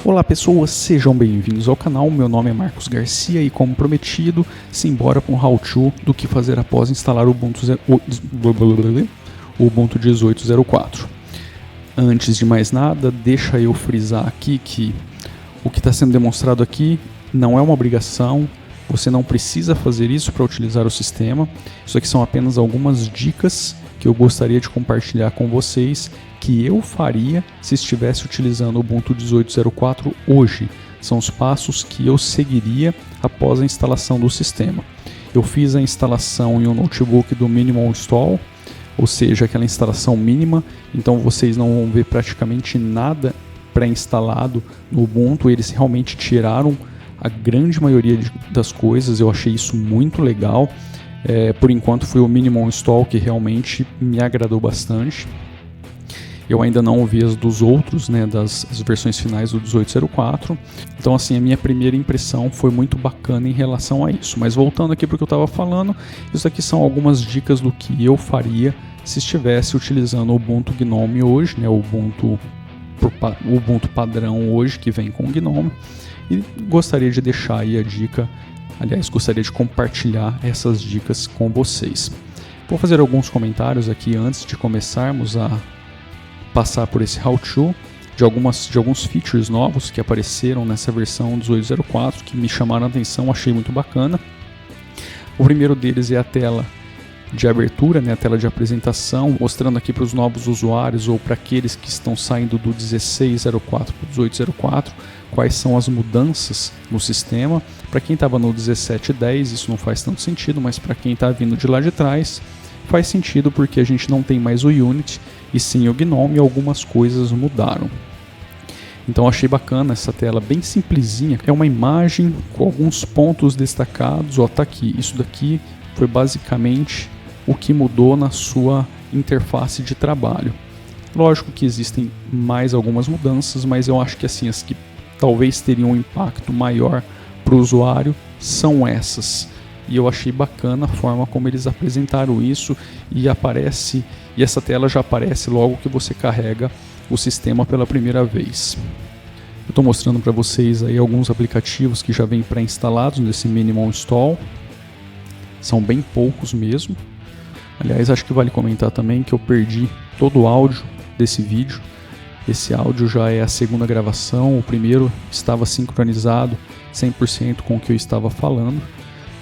Olá pessoas, sejam bem-vindos ao canal, meu nome é Marcos Garcia e como prometido, simbora com o how-to do que fazer após instalar o Ubuntu 18.04. Antes de mais nada, deixa eu frisar aqui que o que está sendo demonstrado aqui não é uma obrigação, você não precisa fazer isso para utilizar o sistema, isso aqui são apenas algumas dicas que eu gostaria de compartilhar com vocês que eu faria se estivesse utilizando o Ubuntu 18.04 hoje. São os passos que eu seguiria após a instalação do sistema. Eu fiz a instalação em um notebook do Minimal Install, ou seja, aquela instalação mínima, então vocês não vão ver praticamente nada pré-instalado no Ubuntu. Eles realmente tiraram a grande maioria das coisas, eu achei isso muito legal. Por enquanto foi o Minimal Install que realmente me agradou bastante. Eu ainda não ouvi as dos outros, das versões finais do 18.04. Então, assim, a minha primeira impressão foi muito bacana em relação a isso. Mas voltando aqui para o que eu estava falando, isso aqui são algumas dicas do que eu faria se estivesse utilizando o Ubuntu Gnome hoje, o Ubuntu padrão hoje, que vem com o Gnome. E gostaria de deixar aí a dica, aliás, gostaria de compartilhar essas dicas com vocês. Vou fazer alguns comentários aqui antes de começarmos a passar por esse how-to de alguns features novos que apareceram nessa versão 18.04 que me chamaram a atenção, achei muito bacana. O primeiro deles é a tela de abertura, a tela de apresentação, mostrando aqui para os novos usuários ou para aqueles que estão saindo do 16.04 para o 18.04 quais são as mudanças no sistema. Para quem estava no 17.10 isso não faz tanto sentido, mas para quem está vindo de lá de trás faz sentido porque a gente não tem mais o Unity e sim o Gnome e algumas coisas mudaram. Então achei bacana essa tela bem simplesinha, é uma imagem com alguns pontos destacados, tá aqui, isso daqui foi basicamente o que mudou na sua interface de trabalho. Lógico que existem mais algumas mudanças, mas eu acho que assim, as que talvez teriam um impacto maior para o usuário são essas. E eu achei bacana a forma como eles apresentaram isso e essa tela já aparece logo que você carrega o sistema pela primeira vez. Eu estou mostrando para vocês aí alguns aplicativos que já vêm pré-instalados nesse Minimal Install. São bem poucos mesmo. Aliás, acho que vale comentar também que eu perdi todo o áudio desse vídeo. Esse áudio já é a segunda gravação, o primeiro estava sincronizado 100% com o que eu estava falando.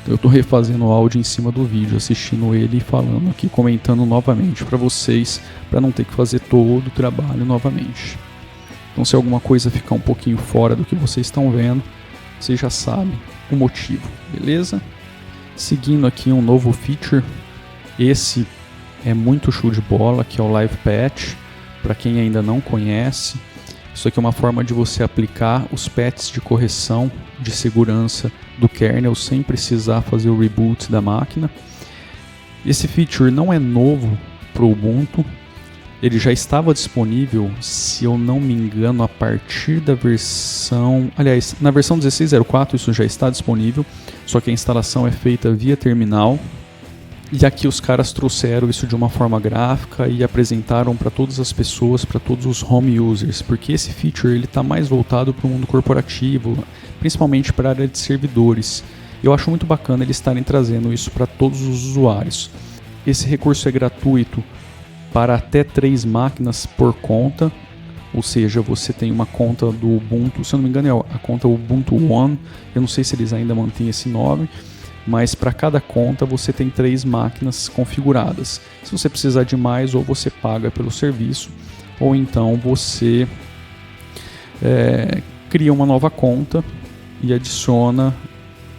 Eu estou refazendo o áudio em cima do vídeo, assistindo ele e falando aqui, comentando novamente para vocês, para não ter que fazer todo o trabalho novamente. Então se alguma coisa ficar um pouquinho fora do que vocês estão vendo, vocês já sabem o motivo, beleza? Seguindo aqui um novo feature, esse é muito show de bola, que é o Live Patch. Para quem ainda não conhece, isso aqui é uma forma de você aplicar os patches de correção de segurança do kernel sem precisar fazer o reboot da máquina. Esse feature não é novo para o Ubuntu, ele já estava disponível, se eu não me engano, a partir da versão... Aliás, na versão 16.04 isso já está disponível, só que a instalação é feita via terminal. E aqui os caras trouxeram isso de uma forma gráfica e apresentaram para todas as pessoas, para todos os home users, porque esse feature está mais voltado para o mundo corporativo, principalmente para a área de servidores. Eu acho muito bacana eles estarem trazendo isso para todos os usuários. Esse recurso é gratuito para até 3 máquinas por conta, ou seja, você tem uma conta do Ubuntu, se eu não me engano é a conta Ubuntu One, eu não sei se eles ainda mantêm esse nome, mas para cada conta você tem 3 máquinas configuradas. Se você precisar de mais, ou você paga pelo serviço, ou então você cria uma nova conta e adiciona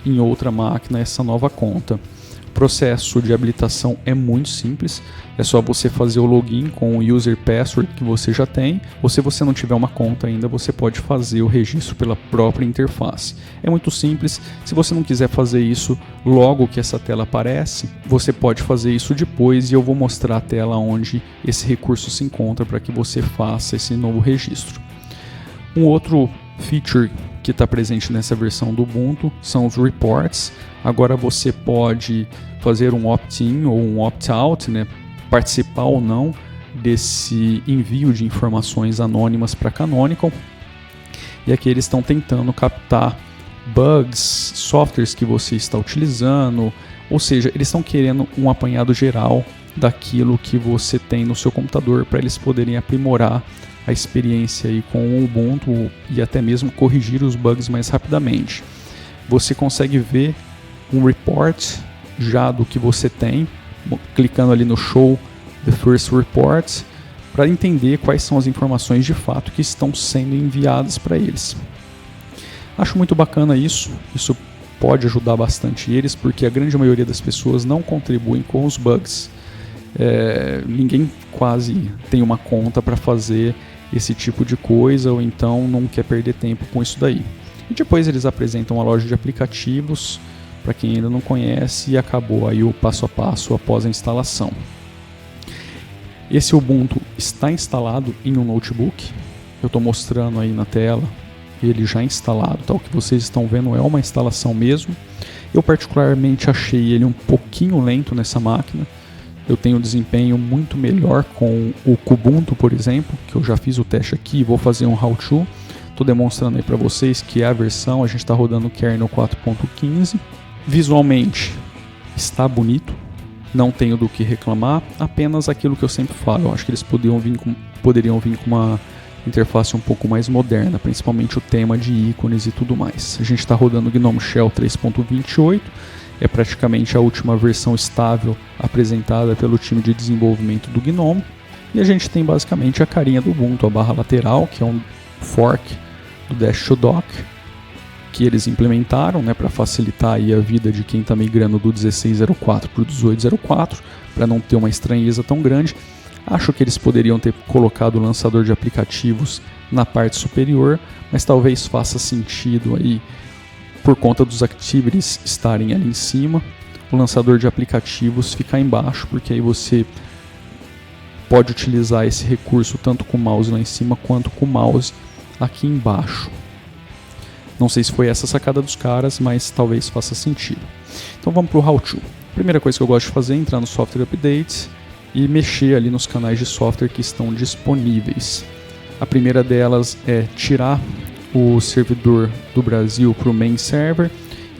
em outra máquina essa nova conta. O processo de habilitação é muito simples, é só você fazer o login com o user password que você já tem, ou se você não tiver uma conta ainda, você pode fazer o registro pela própria interface. É muito simples, se você não quiser fazer isso logo que essa tela aparece, você pode fazer isso depois e eu vou mostrar a tela onde esse recurso se encontra para que você faça esse novo registro. Um outro feature que está presente nessa versão do Ubuntu são os reports. Agora você pode fazer um opt-in ou um opt-out, participar ou não desse envio de informações anônimas para Canonical. e aqui eles estão tentando captar bugs, softwares que você está utilizando, ou seja, eles estão querendo um apanhado geral daquilo que você tem no seu computador para eles poderem aprimorar a experiência aí com o Ubuntu e até mesmo corrigir os bugs mais rapidamente. Você consegue ver um report já do que você tem, clicando ali no Show the First Report, para entender quais são as informações de fato que estão sendo enviadas para eles. Acho muito bacana isso pode ajudar bastante eles, porque a grande maioria das pessoas não contribuem com os bugs. Ninguém quase tem uma conta para fazer esse tipo de coisa, ou então não quer perder tempo com isso daí. E depois eles apresentam a loja de aplicativos, para quem ainda não conhece, e acabou aí o passo a passo após a instalação. Esse Ubuntu está instalado em um notebook, eu estou mostrando aí na tela, ele já instalado, tá? O que vocês estão vendo é uma instalação mesmo. Eu particularmente achei ele um pouquinho lento nessa máquina. Eu tenho um desempenho muito melhor com o Kubuntu, por exemplo, que eu já fiz o teste aqui, vou fazer um how-to. Estou demonstrando aí para vocês que é a versão, a gente está rodando o kernel 4.15. Visualmente está bonito, não tenho do que reclamar, apenas aquilo que eu sempre falo. Eu acho que eles poderiam vir com uma interface um pouco mais moderna, principalmente o tema de ícones e tudo mais. A gente está rodando o GNOME Shell 3.28, é praticamente a última versão estável apresentada pelo time de desenvolvimento do GNOME, e a gente tem basicamente a carinha do Ubuntu, a barra lateral, que é um fork do Dash-to-Dock, que eles implementaram, né, para facilitar aí a vida de quem está migrando do 16.04 para o 18.04, para não ter uma estranheza tão grande. Acho que eles poderiam ter colocado o lançador de aplicativos na parte superior, mas talvez faça sentido aí por conta dos activities estarem ali em cima, o lançador de aplicativos ficar embaixo, porque aí você pode utilizar esse recurso tanto com o mouse lá em cima quanto com o mouse aqui embaixo. Não sei se foi essa a sacada dos caras, mas talvez faça sentido. Então vamos para o how-to. Primeira coisa que eu gosto de fazer é entrar no Software Updates e mexer ali nos canais de software que estão disponíveis. A primeira delas é tirar o servidor do Brasil para o main server.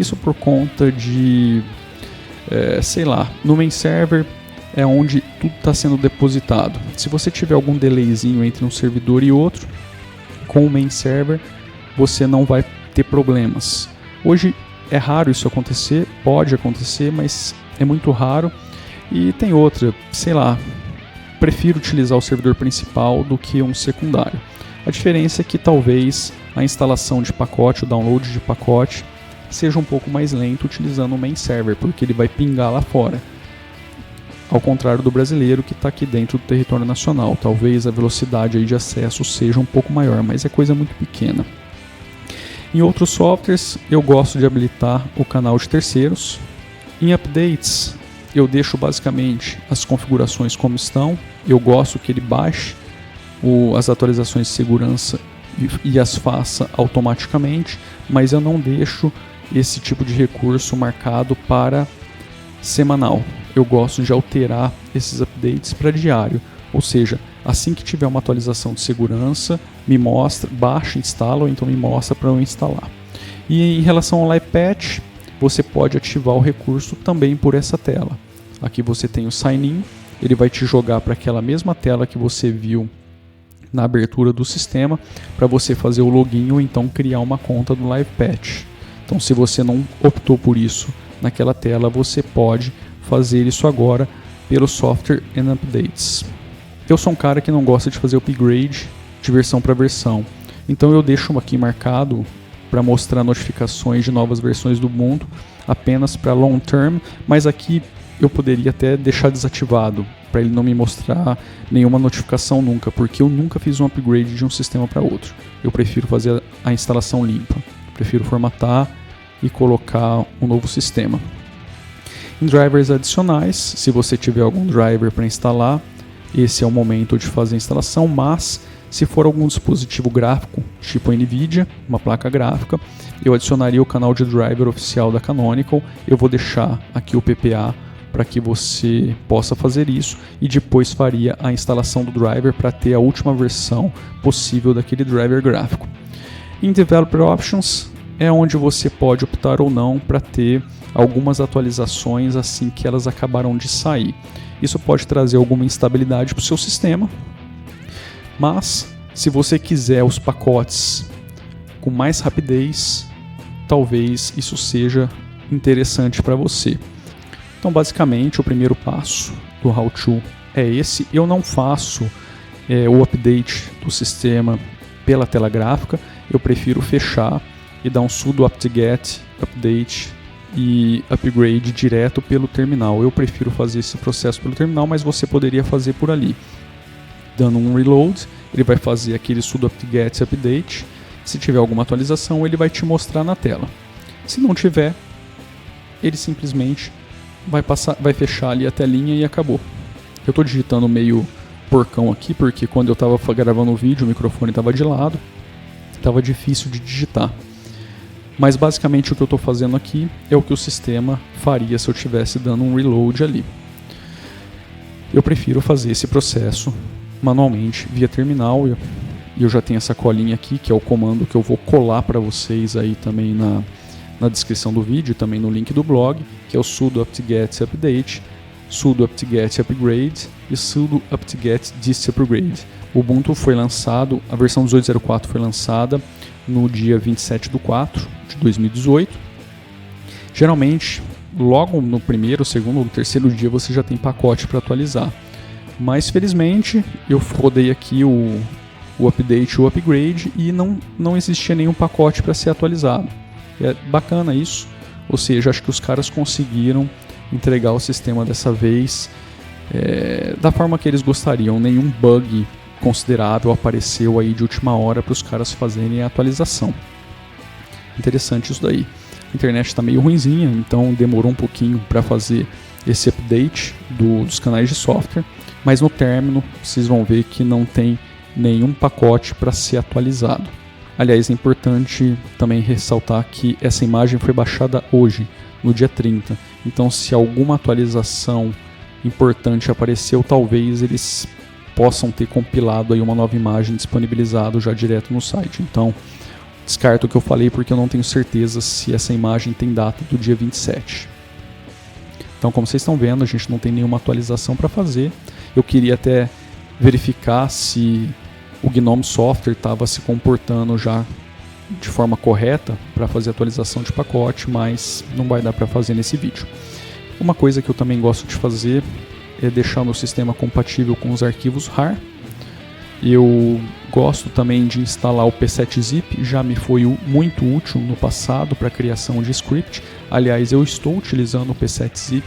Isso por conta de, no main server é onde tudo está sendo depositado. Se você tiver algum delayzinho entre um servidor e outro, com o main server você não vai ter problemas. Hoje é raro isso acontecer, pode acontecer, mas é muito raro. E tem outra, prefiro utilizar o servidor principal do que um secundário. A diferença é que talvez a instalação de pacote, o download de pacote, seja um pouco mais lento utilizando o main server, porque ele vai pingar lá fora. Ao contrário do brasileiro que está aqui dentro do território nacional. Talvez a velocidade aí de acesso seja um pouco maior, mas é coisa muito pequena. Em outros softwares, eu gosto de habilitar o canal de terceiros. Em updates, eu deixo basicamente as configurações como estão. Eu gosto que ele baixe as atualizações de segurança e as faça automaticamente, mas eu não deixo esse tipo de recurso marcado para semanal. Eu gosto de alterar esses updates para diário, ou seja, assim que tiver uma atualização de segurança, me mostra, baixa, instala, ou então me mostra para eu instalar. E em relação ao Live Patch, você pode ativar o recurso também por essa tela. Aqui você tem o Sign In, ele vai te jogar para aquela mesma tela que você viu na abertura do sistema, para você fazer o login ou então criar uma conta do Live Patch. Então, se você não optou por isso naquela tela, você pode fazer isso agora pelo Software and Updates. Eu sou um cara que não gosta de fazer upgrade de versão para versão, então eu deixo aqui marcado para mostrar notificações de novas versões do Ubuntu apenas para long term, mas aqui eu poderia até deixar desativado para ele não me mostrar nenhuma notificação nunca, porque eu nunca fiz um upgrade de um sistema para outro. Eu prefiro fazer a instalação limpa, prefiro formatar e colocar um novo sistema. Em drivers adicionais, se você tiver algum driver para instalar, esse é o momento de fazer a instalação, mas se for algum dispositivo gráfico, tipo NVIDIA, uma placa gráfica, eu adicionaria o canal de driver oficial da Canonical. Eu vou deixar aqui o PPA para que você possa fazer isso e depois faria a instalação do driver para ter a última versão possível daquele driver gráfico. Em Developer Options é onde você pode optar ou não para ter algumas atualizações assim que elas acabaram de sair. Isso pode trazer alguma instabilidade para o seu sistema, mas se você quiser os pacotes com mais rapidez, talvez isso seja interessante para você. Então, basicamente, o primeiro passo do how-to é esse. Eu não faço o update do sistema pela tela gráfica, eu prefiro fechar e dar um sudo apt-get, update e upgrade direto pelo terminal. Eu prefiro fazer esse processo pelo terminal, mas você poderia fazer por ali. Dando um reload, ele vai fazer aquele sudo apt-get update. Se tiver alguma atualização, ele vai te mostrar na tela. Se não tiver, ele simplesmente vai fechar ali a telinha e acabou. Eu estou digitando meio porcão aqui, porque quando eu estava gravando o vídeo, o microfone estava de lado, estava difícil de digitar. Mas basicamente o que eu estou fazendo aqui é o que o sistema faria se eu estivesse dando um reload ali. Eu prefiro fazer esse processo manualmente via terminal, e eu já tenho essa colinha aqui, que é o comando que eu vou colar para vocês aí também na descrição do vídeo, também no link do blog, que é o sudo apt-get update, sudo apt-get upgrade e sudo apt-get dist upgrade. O Ubuntu foi lançado, a versão 18.04 foi lançada no dia 27/4 de 2018. Geralmente, logo no primeiro, segundo ou terceiro dia você já tem pacote para atualizar. Mas felizmente eu rodei aqui o update e o upgrade e não existia nenhum pacote para ser atualizado. É bacana isso, ou seja, acho que os caras conseguiram entregar o sistema dessa vez da forma que eles gostariam. Nenhum bug considerável apareceu aí de última hora para os caras fazerem a atualização. Interessante isso daí. A internet está meio ruinzinha, então demorou um pouquinho para fazer esse update dos canais de software, mas no término vocês vão ver que não tem nenhum pacote para ser atualizado. Aliás, é importante também ressaltar que essa imagem foi baixada hoje, no dia 30. Então, se alguma atualização importante apareceu, talvez eles possam ter compilado aí uma nova imagem disponibilizado já direto no site. Então, descarto o que eu falei porque eu não tenho certeza se essa imagem tem data do dia 27. Então, como vocês estão vendo, a gente não tem nenhuma atualização para fazer. Eu queria até verificar se o GNOME Software estava se comportando já de forma correta para fazer atualização de pacote, mas não vai dar para fazer nesse vídeo. Uma coisa que eu também gosto de fazer é deixar o meu sistema compatível com os arquivos RAR. Eu gosto também de instalar o P7zip, já me foi muito útil no passado para a criação de script. Aliás, eu estou utilizando o P7zip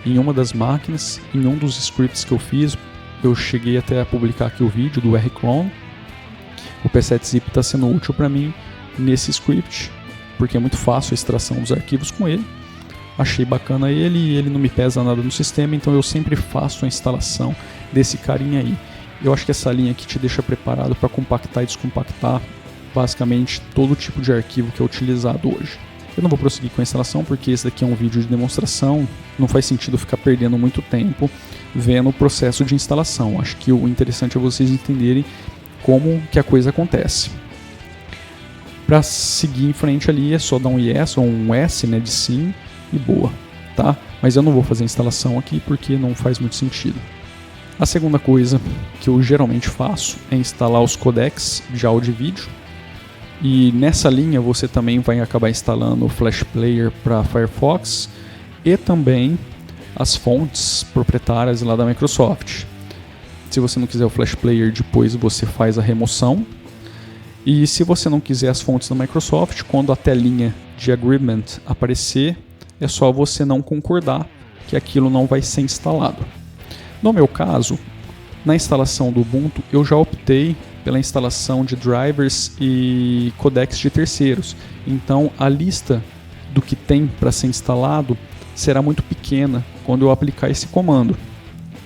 em uma das máquinas, em um dos scripts que eu fiz. Eu cheguei até a publicar aqui o vídeo do rclone. O P7zip está sendo útil para mim nesse script, porque é muito fácil a extração dos arquivos com ele. Achei bacana ele e ele não me pesa nada no sistema, então eu sempre faço a instalação desse carinha aí. Eu acho que essa linha aqui te deixa preparado para compactar e descompactar basicamente todo tipo de arquivo que é utilizado hoje. Eu não vou prosseguir com a instalação porque esse daqui é um vídeo de demonstração, não faz sentido ficar perdendo muito tempo vendo o processo de instalação. Acho que o interessante é vocês entenderem como que a coisa acontece. Para seguir em frente ali é só dar um yes ou um S, né, de sim e boa, tá? Mas eu não vou fazer a instalação aqui porque não faz muito sentido. A segunda coisa que eu geralmente faço é instalar os codecs de áudio e vídeo. E nessa linha você também vai acabar instalando o Flash Player para Firefox e também as fontes proprietárias lá da Microsoft. Se você não quiser o Flash Player, depois você faz a remoção. E se você não quiser as fontes da Microsoft, quando a telinha de agreement aparecer, é só você não concordar que aquilo não vai ser instalado. No meu caso, na instalação do Ubuntu, eu já optei pela instalação de drivers e codecs de terceiros. Então, a lista do que tem para ser instalado será muito pequena quando eu aplicar esse comando.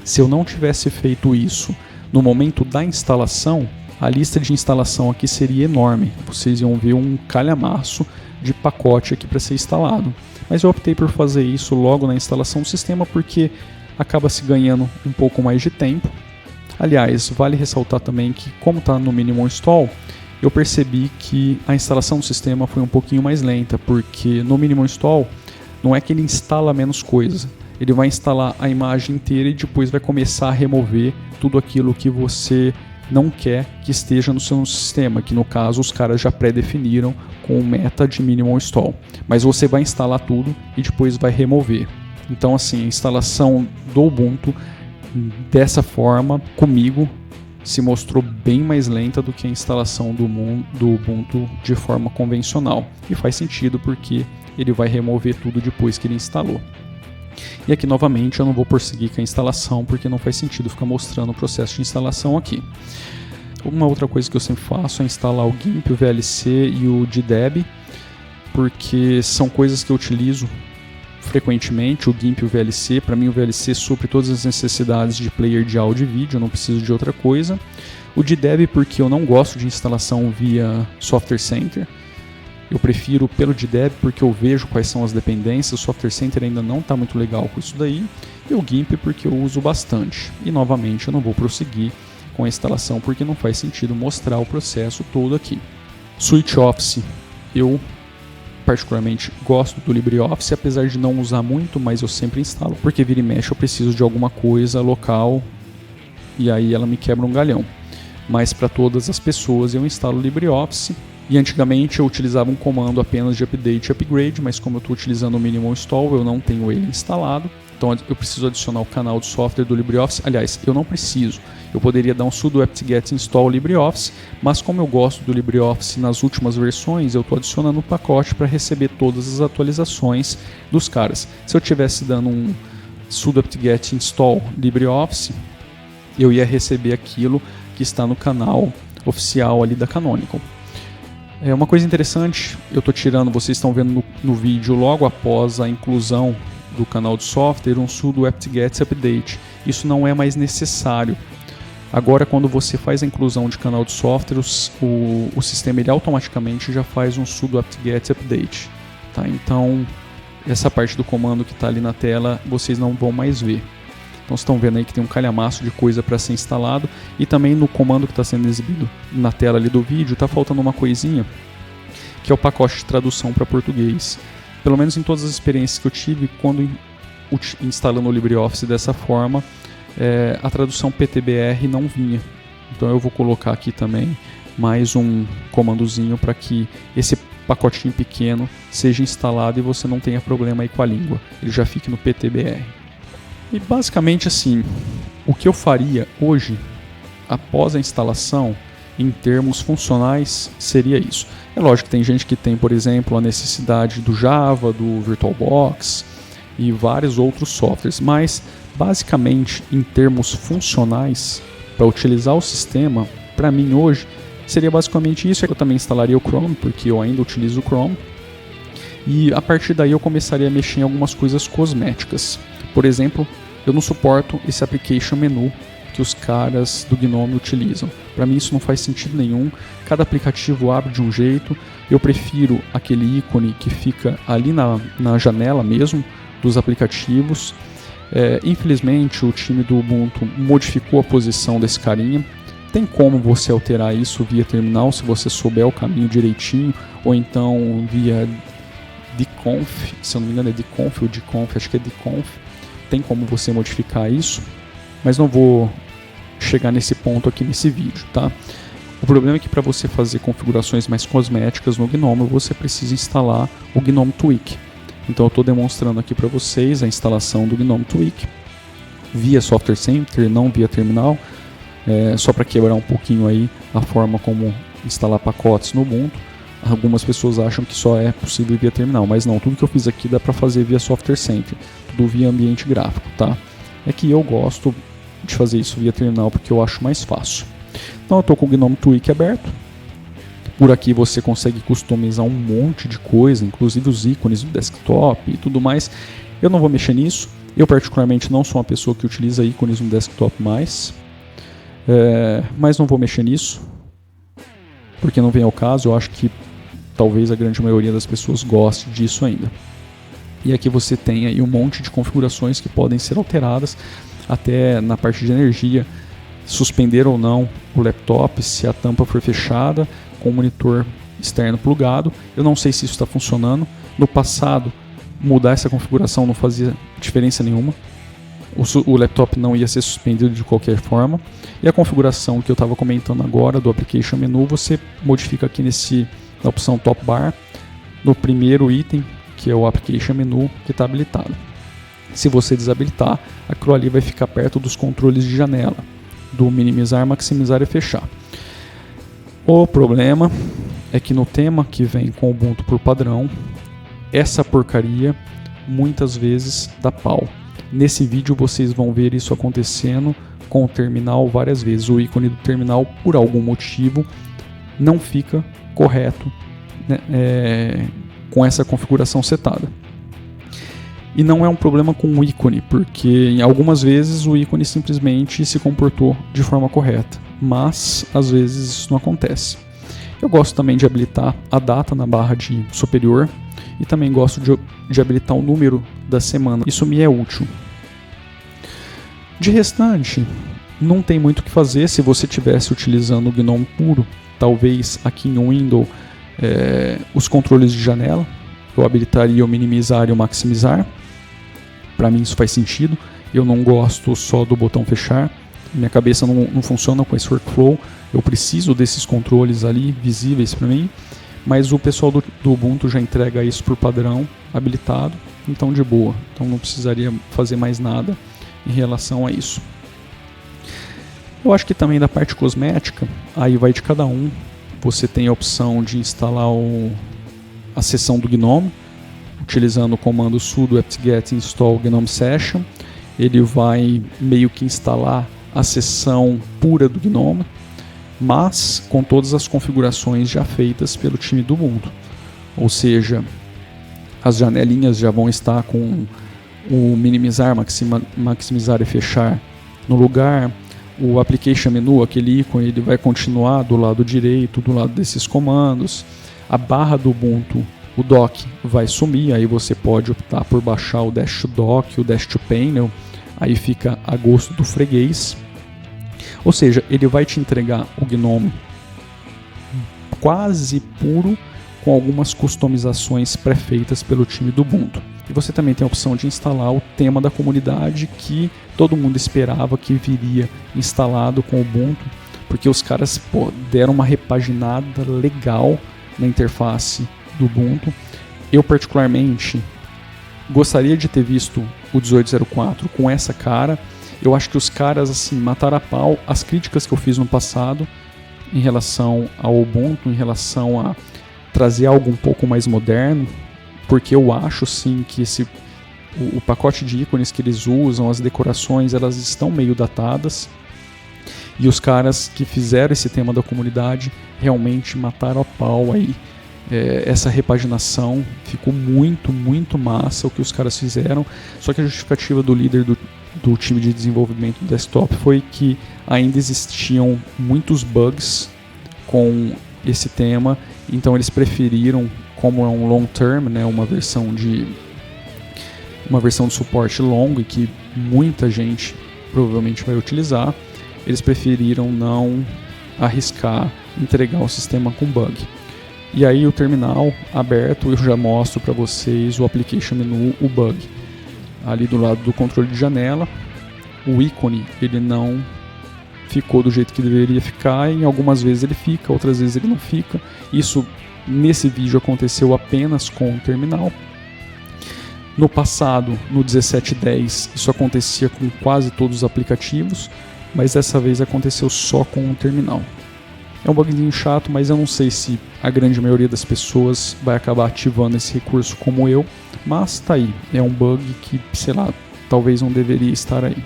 Se eu não tivesse feito isso no momento da instalação, a lista de instalação aqui seria enorme. Vocês iam ver um calhamaço de pacote aqui para ser instalado. Mas eu optei por fazer isso logo na instalação do sistema porque acaba se ganhando um pouco mais de tempo. Aliás, vale ressaltar também que como está no Minimal Install, eu percebi que a instalação do sistema foi um pouquinho mais lenta, porque no Minimal Install não é que ele instala menos coisa, ele vai instalar a imagem inteira e depois vai começar a remover tudo aquilo que você não quer que esteja no seu sistema, que no caso os caras já pré-definiram com o meta de Minimal Install. Mas você vai instalar tudo e depois vai remover. Então assim, a instalação do Ubuntu dessa forma, comigo, se mostrou bem mais lenta do que a instalação do Ubuntu de forma convencional. E faz sentido porque ele vai remover tudo depois que ele instalou. E aqui novamente eu não vou prosseguir com a instalação porque não faz sentido ficar mostrando o processo de instalação aqui. Uma outra coisa que eu sempre faço é instalar o GIMP, o VLC e o GDEB, porque são coisas que eu utilizo frequentemente. O GIMP e o VLC, para mim o VLC supre todas as necessidades de player de áudio e vídeo, eu não preciso de outra coisa. O GDEB porque eu não gosto de instalação via Software Center. Eu prefiro pelo GDEB porque eu vejo quais são as dependências, o Software Center ainda não está muito legal com isso daí, e o GIMP porque eu uso bastante. E novamente eu não vou prosseguir com a instalação porque não faz sentido mostrar o processo todo aqui. Switch Office, eu particularmente gosto do LibreOffice, apesar de não usar muito, mas eu sempre instalo, porque vira e mexe eu preciso de alguma coisa local e aí ela me quebra um galhão. Mas para todas as pessoas eu instalo o LibreOffice. E antigamente eu utilizava um comando apenas de update e upgrade, mas como eu estou utilizando o Minimal Install, eu não tenho ele instalado. Então eu preciso adicionar o canal de software do LibreOffice. Aliás, eu não preciso. Eu poderia dar um sudo apt-get install LibreOffice, mas como eu gosto do LibreOffice nas últimas versões, eu estou adicionando o pacote para receber todas as atualizações dos caras. Se eu estivesse dando um sudo apt-get install LibreOffice, eu ia receber aquilo que está no canal oficial ali da Canonical. É uma coisa interessante, eu estou tirando, vocês estão vendo no vídeo, logo após a inclusão do canal de software, um sudo apt-get update. Isso não é mais necessário. Agora, quando você faz a inclusão de canal de software, o sistema ele automaticamente já faz um sudo apt-get update. Tá? Então, essa parte do comando que está ali na tela, vocês não vão mais ver. Então vocês estão vendo aí que tem um calhamaço de coisa para ser instalado, e também no comando que está sendo exibido na tela ali do vídeo está faltando uma coisinha, que é o pacote de tradução para português. Pelo menos em todas as experiências que eu tive, quando instalando o LibreOffice dessa forma, a tradução PTBR não vinha. Então eu vou colocar aqui também mais um comandozinho para que esse pacotinho pequeno seja instalado e você não tenha problema aí com a língua, ele já fique no PTBR. E basicamente assim, o que eu faria hoje, após a instalação, em termos funcionais, seria isso. É lógico que tem gente que tem, por exemplo, a necessidade do Java, do VirtualBox e vários outros softwares, mas basicamente, em termos funcionais, para utilizar o sistema, para mim hoje, seria basicamente isso. Eu também instalaria o Chrome, porque eu ainda utilizo o Chrome, e a partir daí eu começaria a mexer em algumas coisas cosméticas. Por exemplo, eu não suporto esse application menu que os caras do GNOME utilizam. Para mim isso não faz sentido nenhum. Cada aplicativo abre de um jeito. Eu prefiro aquele ícone que fica ali na janela mesmo dos aplicativos. Infelizmente o time do Ubuntu modificou a posição desse carinha. Tem como você alterar isso via terminal se você souber o caminho direitinho, ou então via dconf, se eu não me engano é dconf ou dconf, acho que é dconf. Tem como você modificar isso, mas não vou chegar nesse ponto aqui nesse vídeo, tá? O problema é que para você fazer configurações mais cosméticas no GNOME, você precisa instalar o GNOME Tweak. Então eu estou demonstrando aqui para vocês a instalação do GNOME Tweak via Software Center, não via terminal, só para quebrar um pouquinho aí a forma como instalar pacotes no Ubuntu. Algumas pessoas acham que só é possível via terminal, mas não, tudo que eu fiz aqui dá para fazer via Software Center, tudo via ambiente gráfico, tá? É que eu gosto de fazer isso via terminal porque eu acho mais fácil. Então eu estou com o GNOME Tweak aberto. Por aqui você consegue customizar um monte de coisa, inclusive os ícones do desktop e tudo mais. Eu não vou mexer nisso. Eu particularmente não sou uma pessoa que utiliza ícones no desktop mais, mas não vou mexer nisso, porque não vem ao caso. Eu acho que talvez a grande maioria das pessoas goste disso ainda. E aqui você tem aí um monte de configurações que podem ser alteradas, até na parte de energia, suspender ou não o laptop se a tampa for fechada, com o monitor externo plugado. Eu não sei se isso está funcionando. No passado, mudar essa configuração não fazia diferença nenhuma. O laptop não ia ser suspendido de qualquer forma. E a configuração que eu estava comentando agora do Application Menu, você modifica aqui na opção Top Bar, no primeiro item, que é o Application Menu, que está habilitado. Se você desabilitar, aquilo ali vai ficar perto dos controles de janela, do minimizar, maximizar e fechar. O problema é que no tema que vem com o Ubuntu por padrão, essa porcaria muitas vezes dá pau. Nesse vídeo vocês vão ver isso acontecendo com o terminal várias vezes. O ícone do terminal, por algum motivo, não fica correto, né, com essa configuração setada. E não é um problema com o ícone, porque em algumas vezes o ícone simplesmente se comportou de forma correta, mas às vezes isso não acontece. Eu gosto também de habilitar a data na barra de superior e também gosto de habilitar o número da semana. Isso me é útil. De restante, não tem muito o que fazer. Se você estivesse utilizando o GNOME puro, talvez aqui no Windows, os controles de janela, eu habilitaria o minimizar e o maximizar. Para mim isso faz sentido. Eu não gosto só do botão fechar. Minha cabeça não funciona com esse workflow. Eu preciso desses controles ali visíveis para mim. Mas o pessoal do Ubuntu já entrega isso por padrão, habilitado. Então de boa. Então não precisaria fazer mais nada em relação a isso. Eu acho que também da parte cosmética, aí vai de cada um. Você tem a opção de instalar a seção do GNOME, utilizando o comando sudo apt-get install GNOME session. Ele vai meio que instalar a seção pura do GNOME, mas com todas as configurações já feitas pelo time do Ubuntu. Ou seja, as janelinhas já vão estar com o minimizar, maximizar e fechar no lugar. O Application Menu, aquele ícone, ele vai continuar do lado direito, do lado desses comandos. A barra do Ubuntu, o dock, vai sumir, aí você pode optar por baixar o Dash to Dock, o Dash to Panel, aí fica a gosto do freguês. Ou seja, ele vai te entregar o GNOME quase puro, com algumas customizações pré-feitas pelo time do Ubuntu. E você também tem a opção de instalar o tema da comunidade que todo mundo esperava que viria instalado com o Ubuntu, porque os caras deram uma repaginada legal na interface do Ubuntu. Eu particularmente gostaria de ter visto o 1804 com essa cara. Eu acho que os caras assim mataram a pau as críticas que eu fiz no passado em relação ao Ubuntu, em relação a trazer algo um pouco mais moderno, porque eu acho sim que o pacote de ícones que eles usam, as decorações, elas estão meio datadas, e os caras que fizeram esse tema da comunidade realmente mataram a pau aí. Essa repaginação ficou muito, muito massa o que os caras fizeram, só que a justificativa do líder do time de desenvolvimento do desktop foi que ainda existiam muitos bugs com esse tema, então eles preferiram, como é um long term, né, uma versão de suporte longo e que muita gente provavelmente vai utilizar, eles preferiram não arriscar entregar o sistema com bug. E aí o terminal aberto, eu já mostro para vocês o Application Menu, o bug. Ali do lado do controle de janela, o ícone ele não ficou do jeito que deveria ficar, e algumas vezes ele fica, outras vezes ele não fica. Isso nesse vídeo aconteceu apenas com o terminal. No passado, no 17.10, isso acontecia com quase todos os aplicativos, mas dessa vez aconteceu só com o terminal. É um bugzinho chato, mas eu não sei se a grande maioria das pessoas vai acabar ativando esse recurso como eu, mas tá aí, é um bug que, sei lá, talvez não deveria estar aí.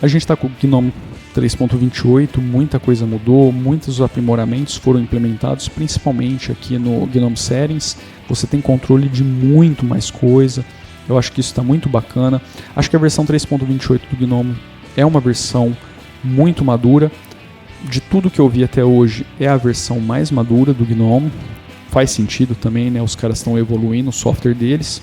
A gente está com o GNOME 3.28, muita coisa mudou, muitos aprimoramentos foram implementados, principalmente aqui no GNOME Settings. Você tem controle de muito mais coisa, eu acho que isso está muito bacana. Acho que a versão 3.28 do GNOME é uma versão muito madura. De tudo que eu vi até hoje, é a versão mais madura do GNOME. Faz sentido também, né? Os caras estão evoluindo o software deles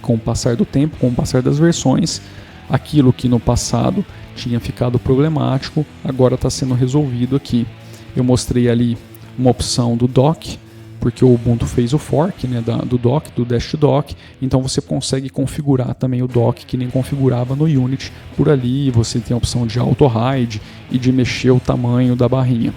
com o passar do tempo, com o passar das versões. Aquilo que no passado tinha ficado problemático, agora está sendo resolvido aqui. Eu mostrei ali uma opção do dock, porque o Ubuntu fez o fork, né, do dock, do Dash Dock, então você consegue configurar também o dock que nem configurava no Unity por ali. Você tem a opção de auto-hide e de mexer o tamanho da barrinha.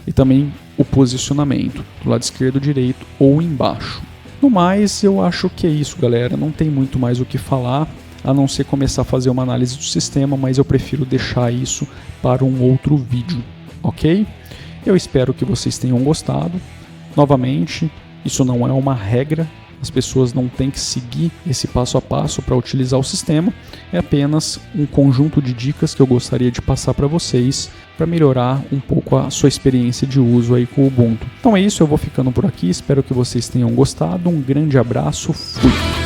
E também o posicionamento, do lado esquerdo, direito ou embaixo. No mais, eu acho que é isso, galera. Não tem muito mais o que falar, a não ser começar a fazer uma análise do sistema, mas eu prefiro deixar isso para um outro vídeo, ok? Eu espero que vocês tenham gostado. Novamente, isso não é uma regra, as pessoas não têm que seguir esse passo a passo para utilizar o sistema, é apenas um conjunto de dicas que eu gostaria de passar para vocês para melhorar um pouco a sua experiência de uso aí com o Ubuntu. Então é isso, eu vou ficando por aqui, espero que vocês tenham gostado, um grande abraço, fui!